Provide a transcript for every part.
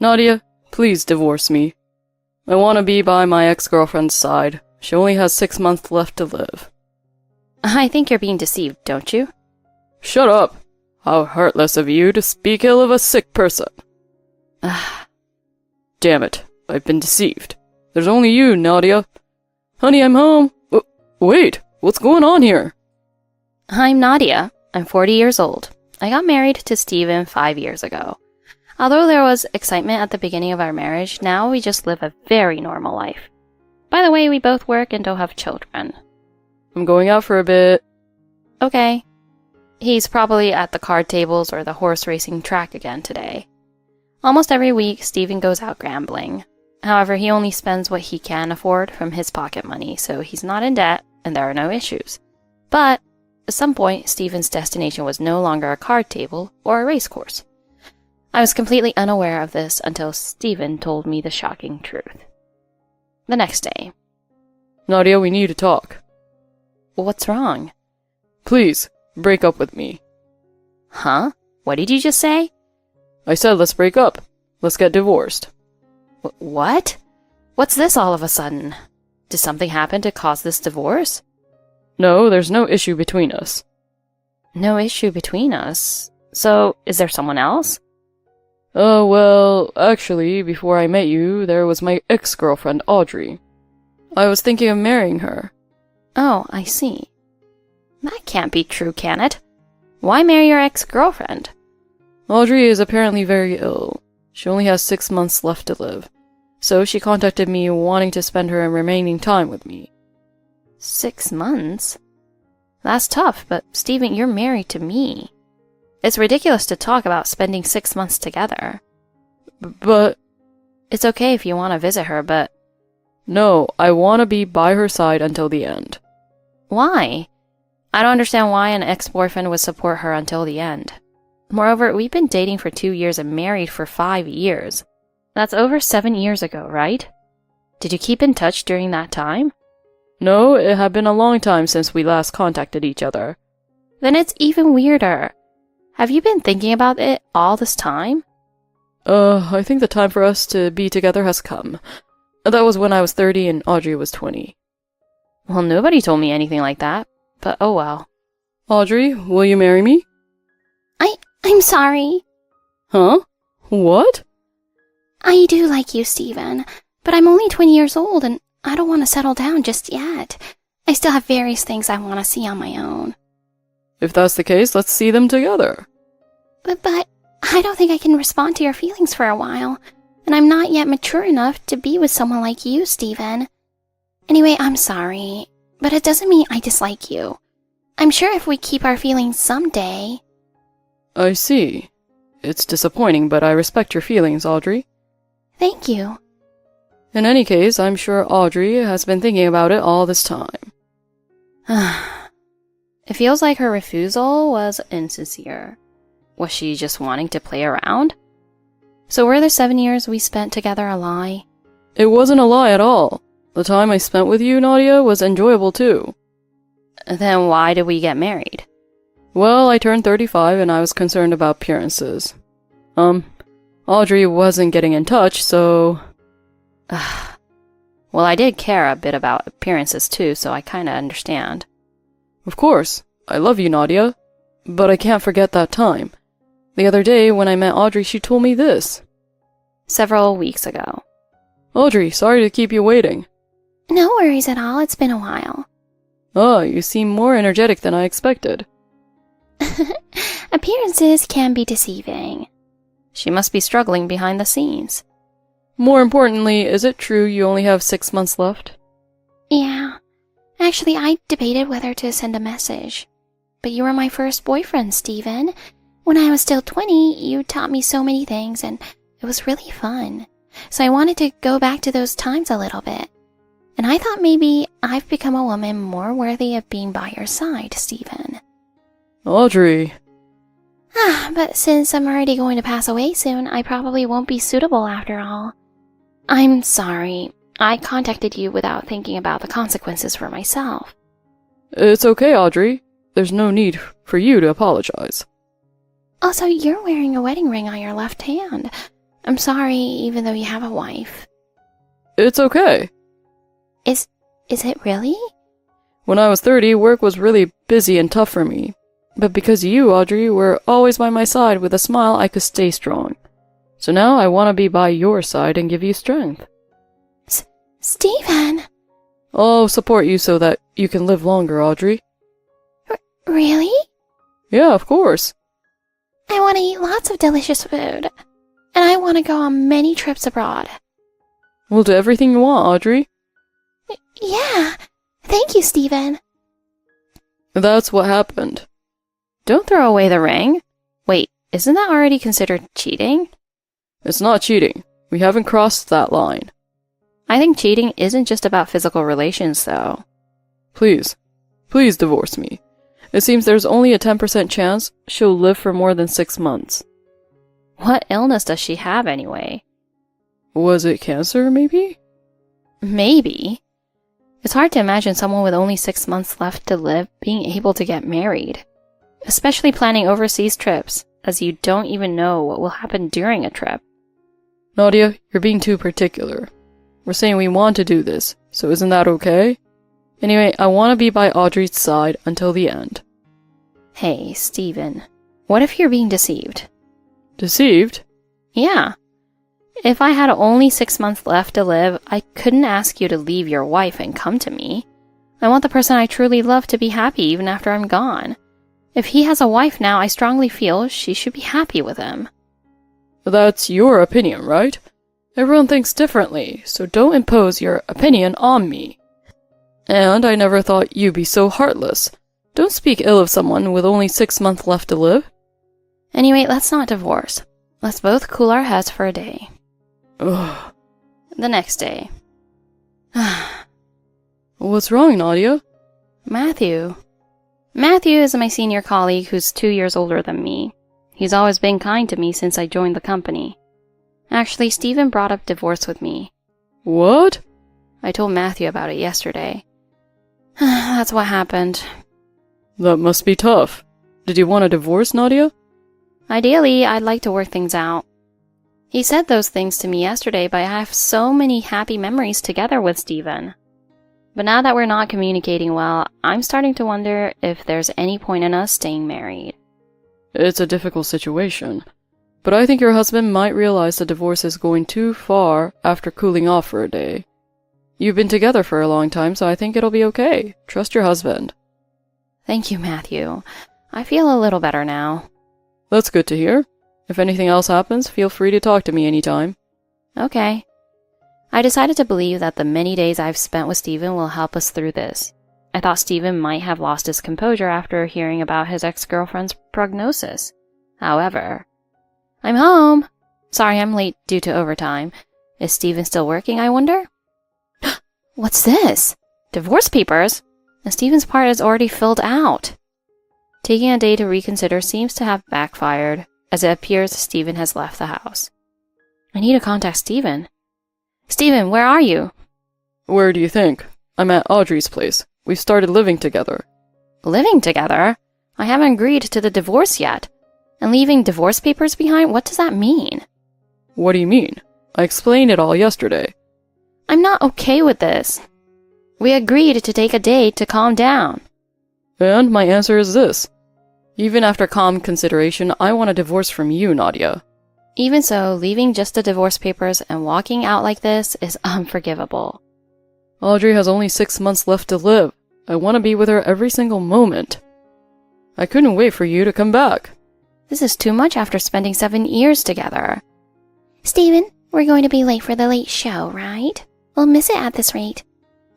Nadia, please divorce me. I want to be by my ex-girlfriend's side. She only has 6 months left to live. I think you're being deceived, don't you? Shut up! How heartless of you to speak ill of a sick person. Damn it, I've been deceived. There's only you, Nadia. Honey, I'm home. Wait, what's going on here? I'm Nadia. I'm 40 years old. I got married to Steven 5 years ago. Although there was excitement at the beginning of our marriage, now we just live a very normal life. By the way, we both work and don't have children. I'm going out for a bit. Okay. He's probably at the card tables or the horse racing track again today. Almost every week, Steven goes out gambling. However, he only spends what he can afford from his pocket money, so he's not in debt and there are no issues. But at some point, Steven's destination was no longer a card table or a race course. I was completely unaware of this until Steven told me the shocking truth. The next day. Nadia, we need to talk. What's wrong? Please, break up with me. Huh? What did you just say? I said let's break up. Let's get divorced. What? What's this all of a sudden? Did something happen to cause this divorce? No, there's no issue between us. No issue between us? So, is there someone else? Well, actually, before I met you, there was my ex-girlfriend, Audrey. I was thinking of marrying her. Oh, I see. That can't be true, can it? Why marry your ex-girlfriend? Audrey is apparently very ill. She only has 6 months left to live. So she contacted me wanting to spend her remaining time with me. 6 months? That's tough, but Steven, you're married to me. It's ridiculous to talk about spending 6 months together. But... It's okay if you want to visit her, but... No, I want to be by her side until the end. Why? I don't understand why an ex-boyfriend would support her until the end. Moreover, we've been dating for 2 years and married for 5 years. That's over 7 years ago, right? Did you keep in touch during that time? No, it had been a long time since we last contacted each other. Then it's even weirder. Have you been thinking about it all this time? I think the time for us to be together has come. That was when I was 30 and Audrey was 20. Well, nobody told me anything like that, but oh well. Audrey, will you marry me? I'm sorry. Huh? What? I do like you, Steven, but I'm only 20 years old and I don't want to settle down just yet. I still have various things I want to see on my own. If that's the case, let's see them together. But I don't think I can respond to your feelings for a while, and I'm not yet mature enough to be with someone like you, Steven. Anyway, I'm sorry, but it doesn't mean I dislike you. I'm sure if we keep our feelings someday... I see. It's disappointing, but I respect your feelings, Audrey. Thank you. In any case, I'm sure Audrey has been thinking about it all this time. It feels like her refusal was insincere. Was she just wanting to play around? So were the 7 years we spent together a lie? It wasn't a lie at all. The time I spent with you, Nadia, was enjoyable too. Then why did we get married? Well, I turned 35 and I was concerned about appearances. Audrey wasn't getting in touch, so... Well, I did care a bit about appearances too, so I kinda understand. Of course. I love you, Nadia. But I can't forget that time. The other day, when I met Audrey, she told me this. Several weeks ago. Audrey, sorry to keep you waiting. No worries at all, it's been a while. Oh, you seem more energetic than I expected. Appearances can be deceiving. She must be struggling behind the scenes. More importantly, is it true you only have 6 months left? Yeah. Actually, I debated whether to send a message. But you were my first boyfriend, Steven. When I was still 20, you taught me so many things, and it was really fun. So I wanted to go back to those times a little bit. And I thought maybe I've become a woman more worthy of being by your side, Steven. Audrey. But since I'm already going to pass away soon, I probably won't be suitable after all. I'm sorry. I contacted you without thinking about the consequences for myself. It's okay, Audrey. There's no need for you to apologize. Also, you're wearing a wedding ring on your left hand. I'm sorry, even though you have a wife. It's okay. Is it really? When I was 30, work was really busy and tough for me. But because you, Audrey, were always by my side with a smile, I could stay strong. So now I want to be by your side and give you strength. Stephen! I'll support you so that you can live longer, Audrey. Really? Yeah, of course. I want to eat lots of delicious food. And I want to go on many trips abroad. We'll do everything you want, Audrey. Yeah. Thank you, Stephen. That's what happened. Don't throw away the ring. Wait, isn't that already considered cheating? It's not cheating. We haven't crossed that line. I think cheating isn't just about physical relations, though. Please divorce me. It seems there's only a 10% chance she'll live for more than 6 months. What illness does she have, anyway? Was it cancer, maybe? Maybe. It's hard to imagine someone with only 6 months left to live being able to get married. Especially planning overseas trips, as you don't even know what will happen during a trip. Nadia, you're being too particular. We're saying we want to do this, so isn't that okay? Anyway, I want to be by Audrey's side until the end. Hey, Stephen, what if you're being deceived? Deceived? Yeah. If I had only 6 months left to live, I couldn't ask you to leave your wife and come to me. I want the person I truly love to be happy even after I'm gone. If he has a wife now, I strongly feel she should be happy with him. That's your opinion, right? Everyone thinks differently, so don't impose your opinion on me. And I never thought you'd be so heartless. Don't speak ill of someone with only 6 months left to live. Anyway, let's not divorce. Let's both cool our heads for a day. Ugh. The next day. What's wrong, Nadia? Matthew. Matthew is my senior colleague who's 2 years older than me. He's always been kind to me since I joined the company. Actually, Stephen brought up divorce with me. What? I told Matthew about it yesterday. That's what happened. That must be tough. Did you want a divorce, Nadia? Ideally, I'd like to work things out. He said those things to me yesterday, but I have so many happy memories together with Stephen. But now that we're not communicating well, I'm starting to wonder if there's any point in us staying married. It's a difficult situation. But I think your husband might realize the divorce is going too far after cooling off for a day. You've been together for a long time, so I think it'll be okay. Trust your husband. Thank you, Matthew. I feel a little better now. That's good to hear. If anything else happens, feel free to talk to me anytime. Okay. I decided to believe that the many days I've spent with Stephen will help us through this. I thought Stephen might have lost his composure after hearing about his ex-girlfriend's prognosis. However, I'm home. Sorry I'm late due to overtime. Is Stephen still working, I wonder? What's this? Divorce papers? And Stephen's part is already filled out. Taking a day to reconsider seems to have backfired, as it appears Stephen has left the house. I need to contact Stephen. Stephen, where are you? Where do you think? I'm at Audrey's place. We've started living together. Living together? I haven't agreed to the divorce yet. And leaving divorce papers behind? What does that mean? What do you mean? I explained it all yesterday. I'm not okay with this. We agreed to take a day to calm down. And my answer is this. Even after calm consideration, I want a divorce from you, Nadia. Even so, leaving just the divorce papers and walking out like this is unforgivable. Audrey has only 6 months left to live. I want to be with her every single moment. I couldn't wait for you to come back. This is too much after spending 7 years together. Stephen, we're going to be late for the late show, right? We'll miss it at this rate.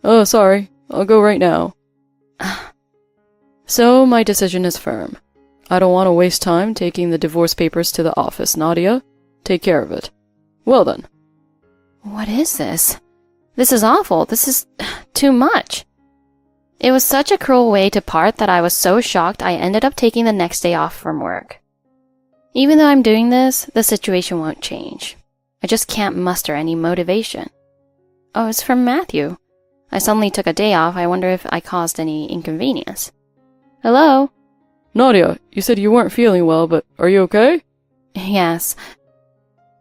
Oh, sorry. I'll go right now. So, my decision is firm. I don't want to waste time taking the divorce papers to the office, Nadia. Take care of it. Well then. What is this? This is awful. This is too much. It was such a cruel way to part that I was so shocked I ended up taking the next day off from work. Even though I'm doing this, the situation won't change. I just can't muster any motivation. Oh, it's from Matthew. I suddenly took a day off. I wonder if I caused any inconvenience. Hello? Nadia, you said you weren't feeling well, but are you okay? Yes.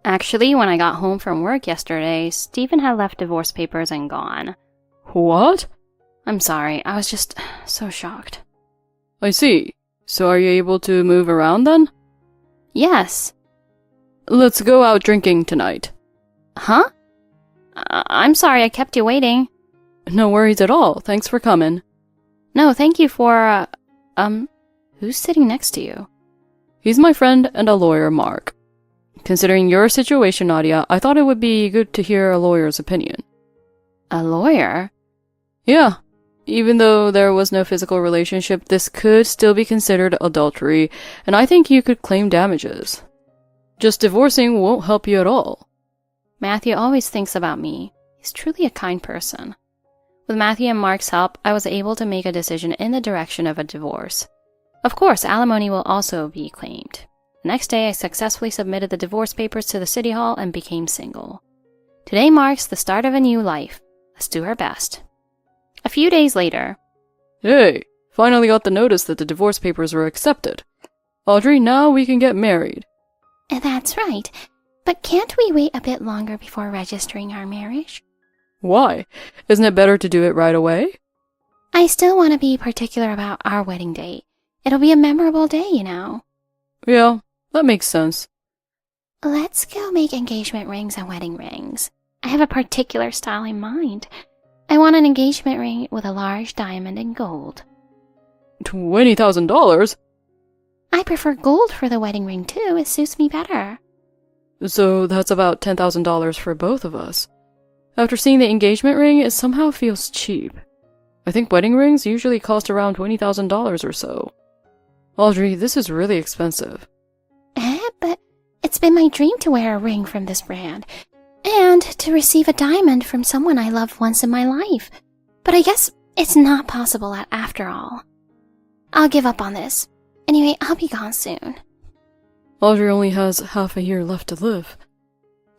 Actually, when I got home from work yesterday, Stephen had left divorce papers and gone. What? I'm sorry, I was just so shocked. I see. So are you able to move around then? Yes. Let's go out drinking tonight. Huh? I'm sorry I kept you waiting. No worries at all. Thanks for coming. No, thank you for, who's sitting next to you? He's my friend and a lawyer, Mark. Considering your situation, Nadia, I thought it would be good to hear a lawyer's opinion. A lawyer? Yeah. Even though there was no physical relationship, this could still be considered adultery, and I think you could claim damages. Just divorcing won't help you at all. Matthew always thinks about me. He's truly a kind person. With Matthew and Mark's help, I was able to make a decision in the direction of a divorce. Of course, alimony will also be claimed. The next day, I successfully submitted the divorce papers to the city hall and became single. Today marks the start of a new life. Let's do our best. A few days later. Hey, finally got the notice that the divorce papers were accepted. Audrey, now we can get married. That's right. But can't we wait a bit longer before registering our marriage? Why? Isn't it better to do it right away? I still want to be particular about our wedding date. It'll be a memorable day, you know. Yeah, that makes sense. Let's go make engagement rings and wedding rings. I have a particular style in mind. I want an engagement ring with a large diamond in gold. $20,000? I prefer gold for the wedding ring too. It suits me better. So that's about $10,000 for both of us. After seeing the engagement ring, it somehow feels cheap. I think wedding rings usually cost around $20,000 or so. Audrey, this is really expensive. But it's been my dream to wear a ring from this brand. And to receive a diamond from someone I loved once in my life. But I guess it's not possible after all. I'll give up on this. Anyway, I'll be gone soon. Audrey only has half a year left to live.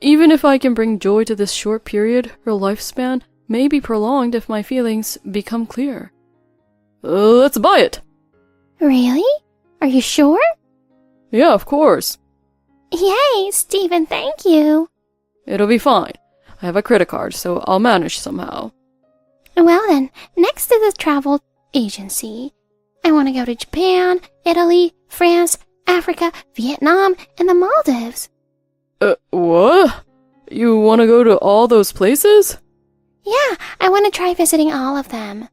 Even if I can bring joy to this short period, her lifespan may be prolonged if my feelings become clear. Let's buy it! Really? Are you sure? Yeah, of course. Yay, Stephen, thank you. It'll be fine. I have a credit card, so I'll manage somehow. Well then, next to the travel agency, I want to go to Japan, Italy, France, Africa, Vietnam, and the Maldives. What? You want to go to all those places? Yeah, I want to try visiting all of them.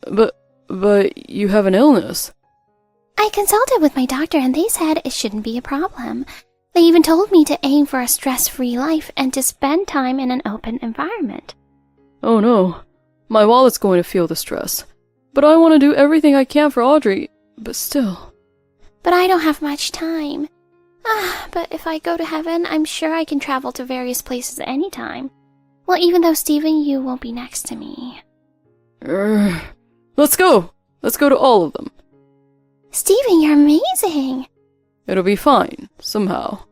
But you have an illness. I consulted with my doctor and they said it shouldn't be a problem. They even told me to aim for a stress-free life and to spend time in an open environment. Oh no, my wallet's going to feel the stress. But I want to do everything I can for Audrey, but still. But I don't have much time. But if I go to heaven, I'm sure I can travel to various places anytime. Well, even though, Stephen, you won't be next to me. Let's go! Let's go to all of them. Stephen, you're amazing! It'll be fine, somehow.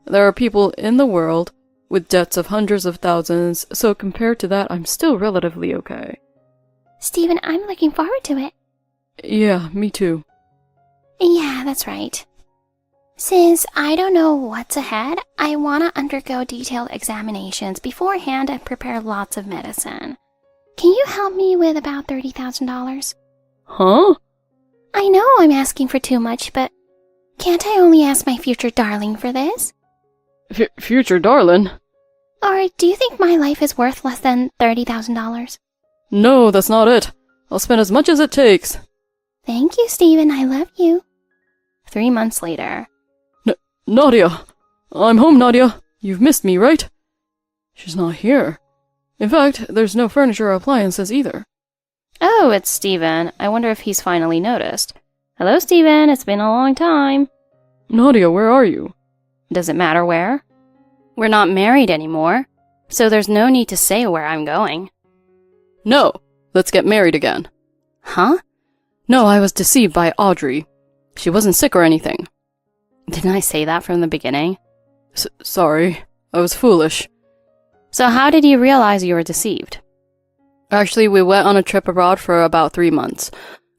There are people in the world with debts of hundreds of thousands, so compared to that, I'm still relatively okay. Stephen, I'm looking forward to it. Yeah, me too. Yeah, that's right. Since I don't know what's ahead, I want to undergo detailed examinations beforehand and prepare lots of medicine. Can you help me with about $30,000? Huh? I know I'm asking for too much, but can't I only ask my future darling for this? Future darling? Or do you think my life is worth less than $30,000? No, that's not it. I'll spend as much as it takes. Thank you, Stephen. I love you. 3 months later. Nadia! I'm home, Nadia. You've missed me, right? She's not here. In fact, there's no furniture or appliances either. Oh, it's Stephen. I wonder if he's finally noticed. Hello, Stephen. It's been a long time. Nadia, where are you? Does it matter where? We're not married anymore, so there's no need to say where I'm going. No, let's get married again. Huh? No, I was deceived by Audrey. She wasn't sick or anything. Didn't I say that from the beginning? Sorry, I was foolish. So how did you realize you were deceived? Actually, we went on a trip abroad for about 3 months.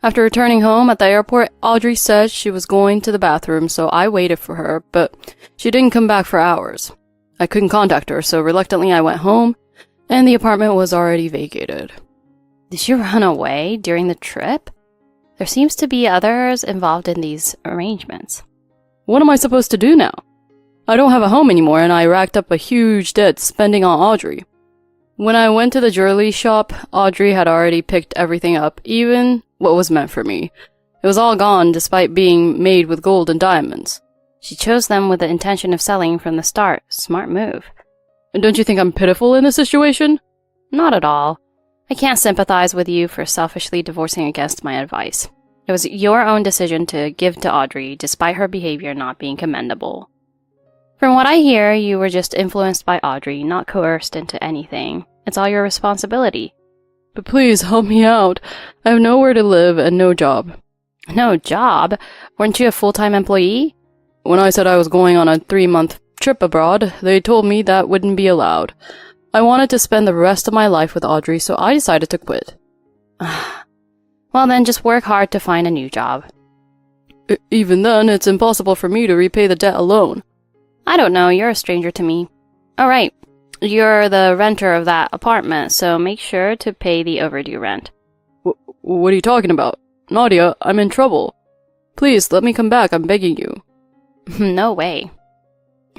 After returning home at the airport, Audrey said she was going to the bathroom, so I waited for her, but she didn't come back for hours. I couldn't contact her, so reluctantly I went home, and the apartment was already vacated. Did you run away during the trip? There seems to be others involved in these arrangements. What am I supposed to do now? I don't have a home anymore, and I racked up a huge debt spending on Audrey. When I went to the jewelry shop, Audrey had already picked everything up, even what was meant for me. It was all gone despite being made with gold and diamonds. She chose them with the intention of selling from the start. Smart move. And don't you think I'm pitiful in this situation? Not at all. I can't sympathize with you for selfishly divorcing against my advice. It was your own decision to give to Audrey, despite her behavior not being commendable. From what I hear, you were just influenced by Audrey, not coerced into anything. It's all your responsibility. But please help me out. I have nowhere to live and no job. No job? Weren't you a full-time employee? When I said I was going on a 3-month trip abroad, they told me that wouldn't be allowed. I wanted to spend the rest of my life with Audrey, so I decided to quit. Well then, just work hard to find a new job. Even then, it's impossible for me to repay the debt alone. I don't know, you're a stranger to me. Alright, you're the renter of that apartment, so make sure to pay the overdue rent. What are you talking about? Nadia, I'm in trouble. Please, let me come back, I'm begging you. No way.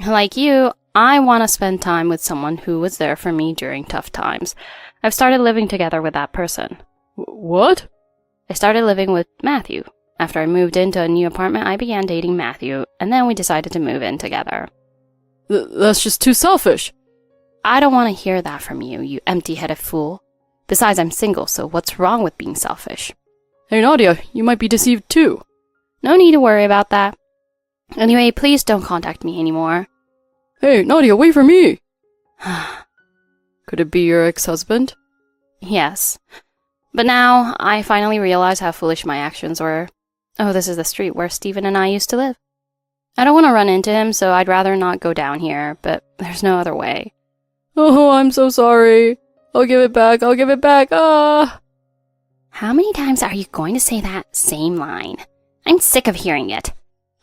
Like you, I want to spend time with someone who was there for me during tough times. I've started living together with that person. What? I started living with Matthew. After I moved into a new apartment, I began dating Matthew, and then we decided to move in together. That's just too selfish. I don't want to hear that from you, you empty-headed fool. Besides, I'm single, so what's wrong with being selfish? Hey Nadia, you might be deceived too. No need to worry about that. Anyway, please don't contact me anymore. Hey Nadia, wait for me! Could it be your ex-husband? Yes. But now, I finally realize how foolish my actions were. Oh, this is the street where Stephen and I used to live. I don't want to run into him, so I'd rather not go down here, but there's no other way. Oh, I'm so sorry. I'll give it back, ah! How many times are you going to say that same line? I'm sick of hearing it.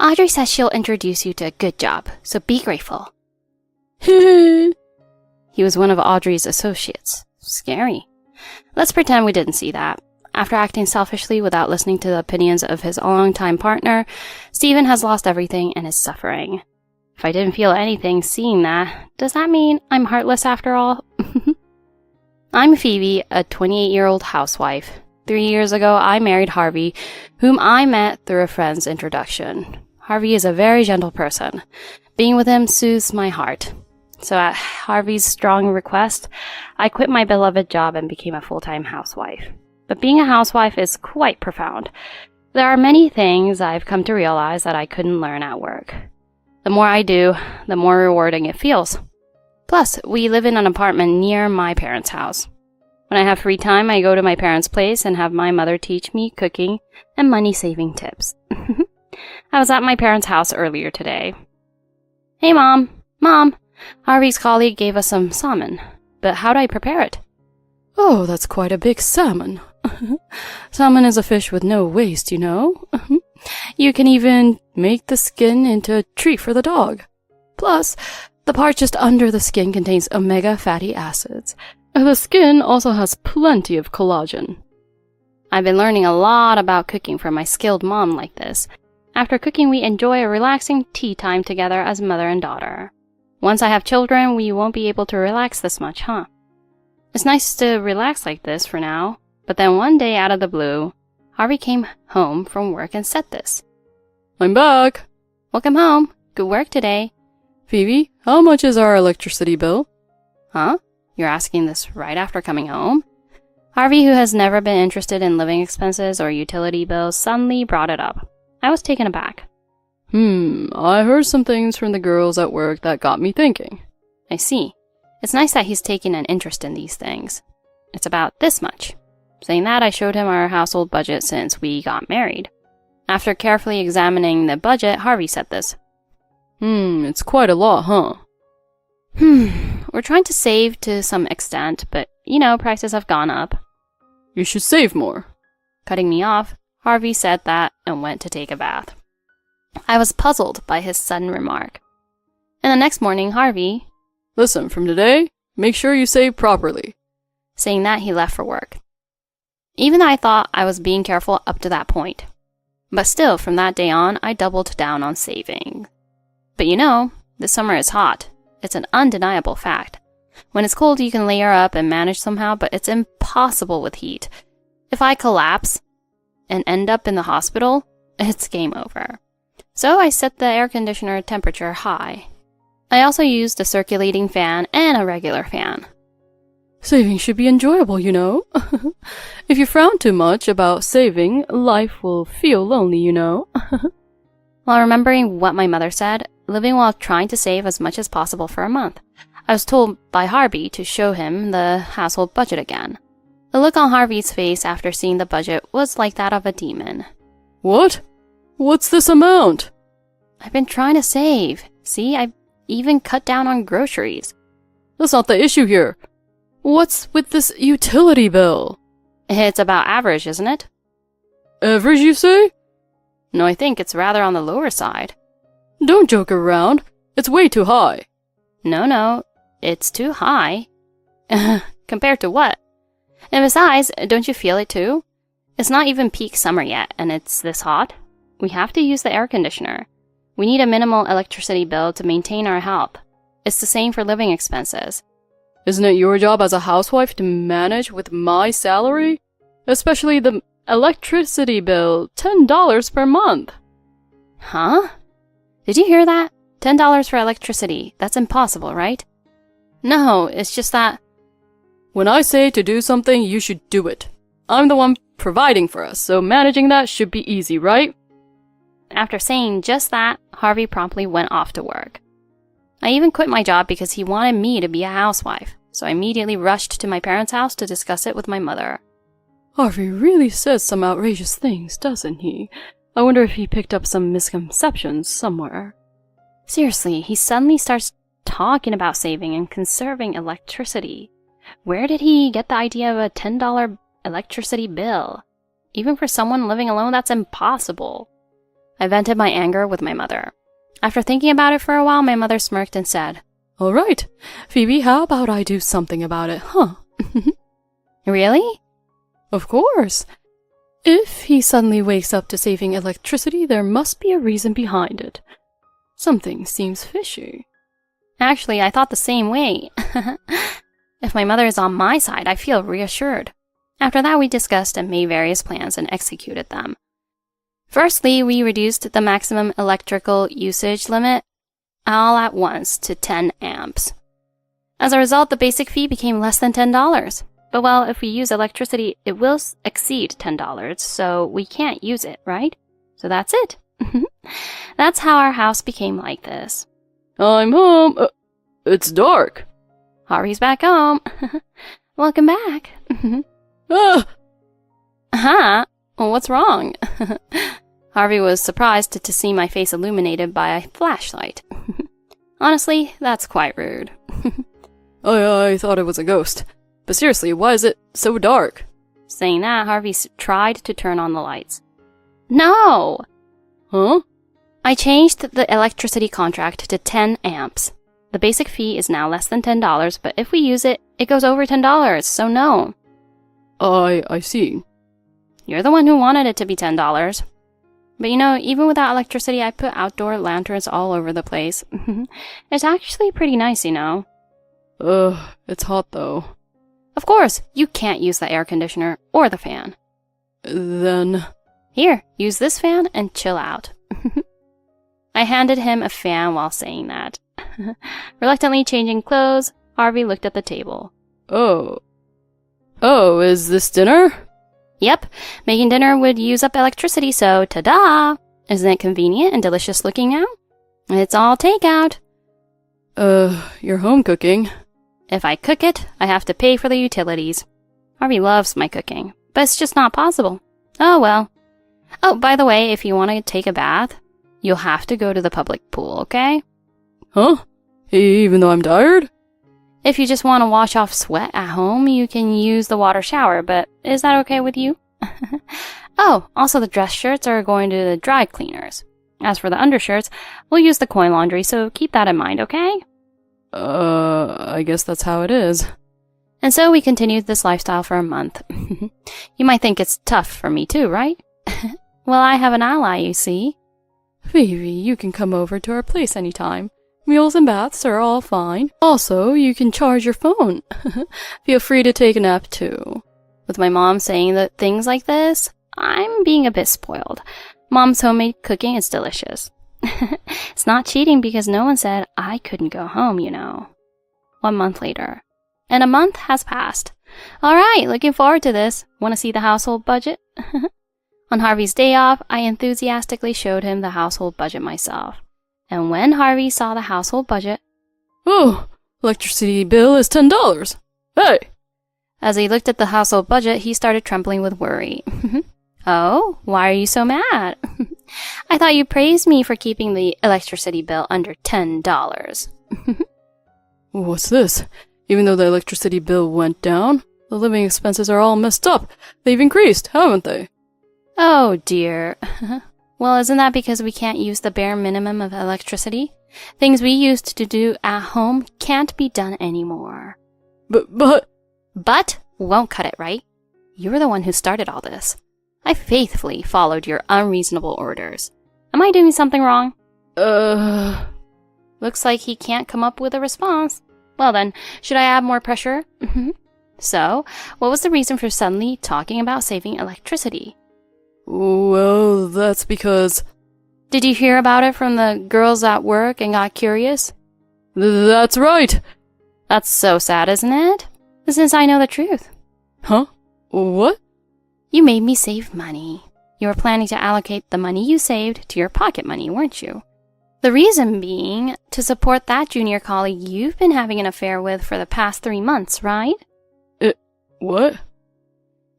Audrey says she'll introduce you to a good job, so be grateful. He was one of Audrey's associates. Scary. Let's pretend we didn't see that. After acting selfishly without listening to the opinions of his longtime partner, Stephen has lost everything and is suffering. If I didn't feel anything seeing that, does that mean I'm heartless after all? I'm Phoebe, a 28-year-old housewife. 3 years ago, I married Harvey, whom I met through a friend's introduction. Harvey is a very gentle person. Being with him soothes my heart. So at Harvey's strong request, I quit my beloved job and became a full-time housewife. But being a housewife is quite profound. There are many things I've come to realize that I couldn't learn at work. The more I do, the more rewarding it feels. Plus, we live in an apartment near my parents' house. When I have free time, I go to my parents' place and have my mother teach me cooking and money-saving tips. I was at my parents' house earlier today. Hey, Mom! Harvey's colleague gave us some salmon, but how do I prepare it? Oh, that's quite a big salmon. Salmon is a fish with no waste, you know. You can even make the skin into a treat for the dog. Plus, the part just under the skin contains omega fatty acids. The skin also has plenty of collagen. I've been learning a lot about cooking from my skilled mom like this. After cooking, we enjoy a relaxing tea time together as mother and daughter. Once I have children, we won't be able to relax this much, huh? It's nice to relax like this for now, but then one day out of the blue, Harvey came home from work and said this. I'm back. Welcome home. Good work today. Phoebe, how much is our electricity bill? Huh? You're asking this right after coming home? Harvey, who has never been interested in living expenses or utility bills, suddenly brought it up. I was taken aback. I heard some things from the girls at work that got me thinking. I see. It's nice that he's taken an interest in these things. It's about this much. Saying that, I showed him our household budget since we got married. After carefully examining the budget, Harvey said this. It's quite a lot, huh? We're trying to save to some extent, but, prices have gone up. You should save more. Cutting me off, Harvey said that and went to take a bath. I was puzzled by his sudden remark. And the next morning, Harvey, Listen, from today, make sure you save properly. Saying that, he left for work. Even though I thought I was being careful up to that point. But still, from that day on, I doubled down on saving. But you know, this summer is hot. It's an undeniable fact. When it's cold, you can layer up and manage somehow, but it's impossible with heat. If I collapse and end up in the hospital, it's game over. So I set the air conditioner temperature high. I also used a circulating fan and a regular fan. Saving should be enjoyable, you know. If you frown too much about saving, life will feel lonely, you know. While remembering what my mother said, living while trying to save as much as possible for a month, I was told by Harvey to show him the household budget again. The look on Harvey's face after seeing the budget was like that of a demon. What? What's this amount? I've been trying to save. See, I've even cut down on groceries. That's not the issue here. What's with this utility bill? It's about average, isn't it? Average, you say? No, I think it's rather on the lower side. Don't joke around. It's way too high. No, it's too high. Compared to what? And besides, don't you feel it too? It's not even peak summer yet, and it's this hot. We have to use the air conditioner. We need a minimal electricity bill to maintain our health. It's the same for living expenses. Isn't it your job as a housewife to manage with my salary? Especially the electricity bill, $10 per month. Huh? Did you hear that? $10 for electricity. That's impossible, right? No, it's just that... When I say to do something, you should do it. I'm the one providing for us, so managing that should be easy, right? After saying just that, Harvey promptly went off to work. I even quit my job because he wanted me to be a housewife, so I immediately rushed to my parents' house to discuss it with my mother. Harvey really says some outrageous things, doesn't he? I wonder if he picked up some misconceptions somewhere. Seriously, he suddenly starts talking about saving and conserving electricity. Where did he get the idea of a $10 electricity bill? Even for someone living alone, that's impossible. I vented my anger with my mother. After thinking about it for a while, my mother smirked and said, All right, Phoebe, how about I do something about it, huh? Really? Of course. If he suddenly wakes up to saving electricity, there must be a reason behind it. Something seems fishy. Actually, I thought the same way. If my mother is on my side, I feel reassured. After that, we discussed and made various plans and executed them. Firstly, we reduced the maximum electrical usage limit all at once to 10 amps. As a result, the basic fee became less than $10. But well, if we use electricity, it will exceed $10, so we can't use it, right? So that's it. That's how our house became like this. I'm home. It's dark. Harvey's back home. Welcome back. Ah! Huh? Well, what's wrong? Harvey was surprised to see my face illuminated by a flashlight. Honestly, that's quite rude. I thought it was a ghost. But seriously, why is it so dark? Saying that, Harvey tried to turn on the lights. No! Huh? I changed the electricity contract to 10 amps. The basic fee is now less than $10, but if we use it, it goes over $10, so no. I see. You're the one who wanted it to be $10. But you know, even without electricity, I put outdoor lanterns all over the place. It's actually pretty nice, you know. It's hot though. Of course, you can't use the air conditioner or the fan. Then... Here, use this fan and chill out. I handed him a fan while saying that. Reluctantly changing clothes, Harvey looked at the table. Oh, is this dinner? Yep, making dinner would use up electricity, so ta-da! Isn't it convenient and delicious looking now? It's all takeout. You're home cooking. If I cook it, I have to pay for the utilities. Harvey loves my cooking, but it's just not possible. Oh well. Oh, by the way, if you want to take a bath, you'll have to go to the public pool, okay? Huh? Even though I'm tired? If you just want to wash off sweat at home, you can use the water shower, but is that okay with you? Oh, also the dress shirts are going to the dry cleaners. As for the undershirts, we'll use the coin laundry, so keep that in mind, okay? I guess that's how it is. And so we continued this lifestyle for a month. You might think it's tough for me too, right? Well, I have an ally, you see. Phoebe, you can come over to our place anytime. Meals and baths are all fine. Also, you can charge your phone. Feel free to take a nap too. With my mom saying that things like this, I'm being a bit spoiled. Mom's homemade cooking is delicious. It's not cheating because no one said I couldn't go home, you know. 1 month later. And a month has passed. All right, looking forward to this. Want to see the household budget? On Harvey's day off, I enthusiastically showed him the household budget myself. And when Harvey saw the household budget... Oh, electricity bill is $10. Hey! As he looked at the household budget, he started trembling with worry. Oh, why are you so mad? I thought you praised me for keeping the electricity bill under $10. What's this? Even though the electricity bill went down, the living expenses are all messed up. They've increased, haven't they? Oh, dear. Well, isn't that because we can't use the bare minimum of electricity? Things we used to do at home can't be done anymore. But... But won't cut it, right? You're the one who started all this. I faithfully followed your unreasonable orders. Am I doing something wrong? Looks like he can't come up with a response. Well then, should I add more pressure? So, what was the reason for suddenly talking about saving electricity? Well, that's because... Did you hear about it from the girls at work and got curious? That's right! That's so sad, isn't it? Since I know the truth. Huh? What? You made me save money. You were planning to allocate the money you saved to your pocket money, weren't you? The reason being to support that junior colleague you've been having an affair with for the past 3 months, right? What?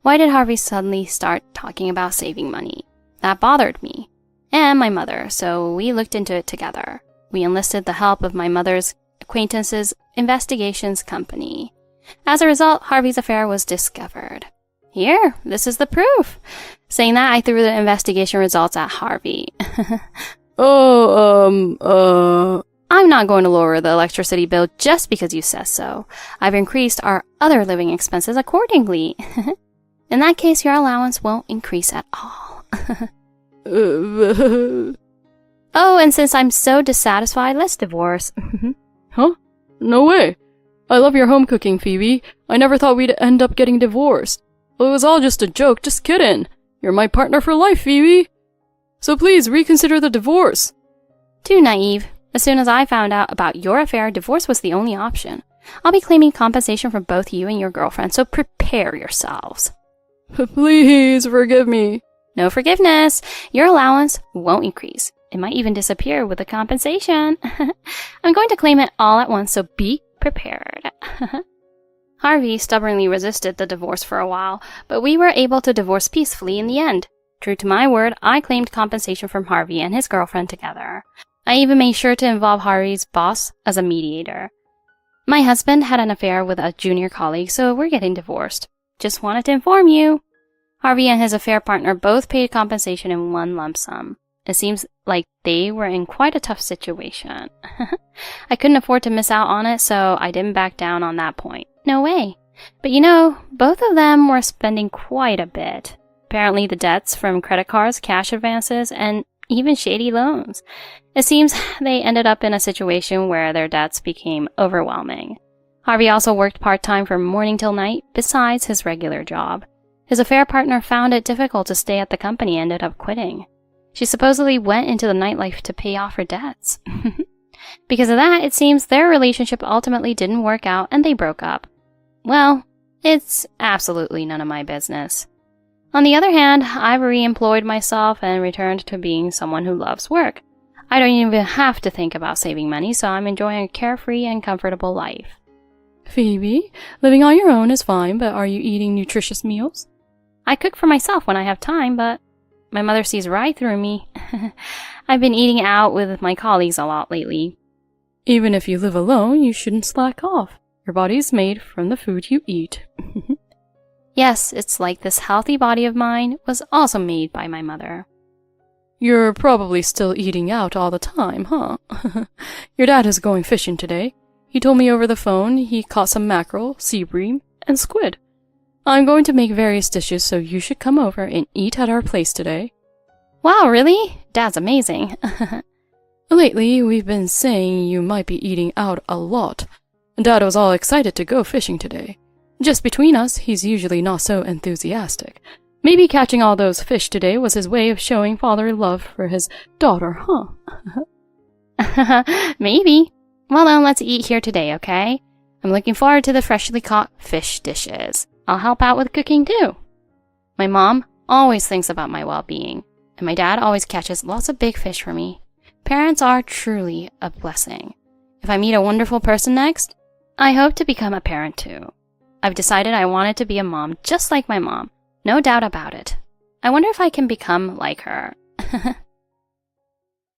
Why did Harvey suddenly start talking about saving money? That bothered me. And my mother, so we looked into it together. We enlisted the help of my mother's acquaintance's investigations company. As a result, Harvey's affair was discovered. Here, this is the proof. Saying that, I threw the investigation results at Harvey. I'm not going to lower the electricity bill just because you said so. I've increased our other living expenses accordingly. In that case, your allowance won't increase at all. Oh, and since I'm so dissatisfied, let's divorce. Huh? No way. I love your home cooking, Phoebe. I never thought we'd end up getting divorced. Well, it was all just a joke, just kidding. You're my partner for life, Phoebe. So please, reconsider the divorce. Too naive. As soon as I found out about your affair, divorce was the only option. I'll be claiming compensation from both you and your girlfriend, so prepare yourselves. Please, forgive me. No forgiveness. Your allowance won't increase. It might even disappear with the compensation. I'm going to claim it all at once, so be prepared. Harvey stubbornly resisted the divorce for a while, but we were able to divorce peacefully in the end. True to my word, I claimed compensation from Harvey and his girlfriend together. I even made sure to involve Harvey's boss as a mediator. My husband had an affair with a junior colleague, so we're getting divorced. Just wanted to inform you. Harvey and his affair partner both paid compensation in one lump sum. It seems like they were in quite a tough situation. I couldn't afford to miss out on it, so I didn't back down on that point. No way. But you know, both of them were spending quite a bit. Apparently the debts from credit cards, cash advances, and even shady loans. It seems they ended up in a situation where their debts became overwhelming. Harvey also worked part-time from morning till night, besides his regular job. His affair partner found it difficult to stay at the company and ended up quitting. She supposedly went into the nightlife to pay off her debts. Because of that, it seems their relationship ultimately didn't work out and they broke up. Well, it's absolutely none of my business. On the other hand, I've re-employed myself and returned to being someone who loves work. I don't even have to think about saving money, so I'm enjoying a carefree and comfortable life. Phoebe, living on your own is fine, but are you eating nutritious meals? I cook for myself when I have time, but my mother sees right through me. I've been eating out with my colleagues a lot lately. Even if you live alone, you shouldn't slack off. Your body is made from the food you eat. Yes, it's like this healthy body of mine was also made by my mother. You're probably still eating out all the time, huh? Your dad is going fishing today. He told me over the phone he caught some mackerel, sea bream, and squid. I'm going to make various dishes, so you should come over and eat at our place today. Wow, really? Dad's amazing. Lately, we've been saying you might be eating out a lot. Dad was all excited to go fishing today. Just between us, he's usually not so enthusiastic. Maybe catching all those fish today was his way of showing fatherly love for his daughter, huh? Maybe. Well then, let's eat here today, okay? I'm looking forward to the freshly caught fish dishes. I'll help out with cooking too. My mom always thinks about my well-being, and my dad always catches lots of big fish for me. Parents are truly a blessing. If I meet a wonderful person next, I hope to become a parent too. I've decided I wanted to be a mom just like my mom. No doubt about it. I wonder if I can become like her.